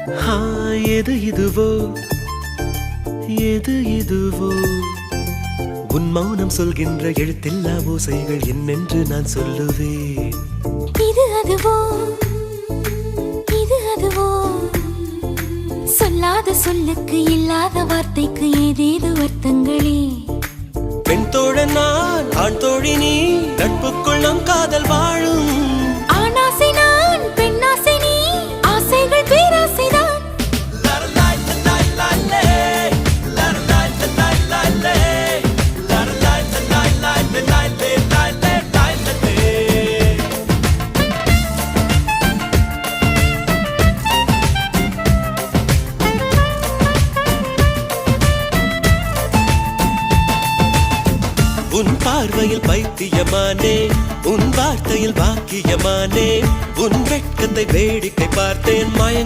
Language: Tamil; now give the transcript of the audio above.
எது இதுவோ எது இதுவோ உன் மௌனம் சொல்கின்ற எழுத்தில்லா ஓசைகள் என்னென்று நான் சொல்லுவேன். இது அதுவோ இது அதுவோ சொல்லாத சொல்லுக்கு இல்லாத வார்த்தைக்கு ஏதேது அர்த்தங்களே. பெண் தோழன் நான் ஆண் தோழி நீ நட்புக்குள் நம் காதல் வாழும். ஆணாசை நான் பெண்ணாசை நீ ஆசைகள் பேராசைதான். உன் பார்வையில் பைத்தியமானே உன் வார்த்தையில் பாக்கியமானே உன் வெட்கத்தை வேடிக்கை பார்த்தேன்.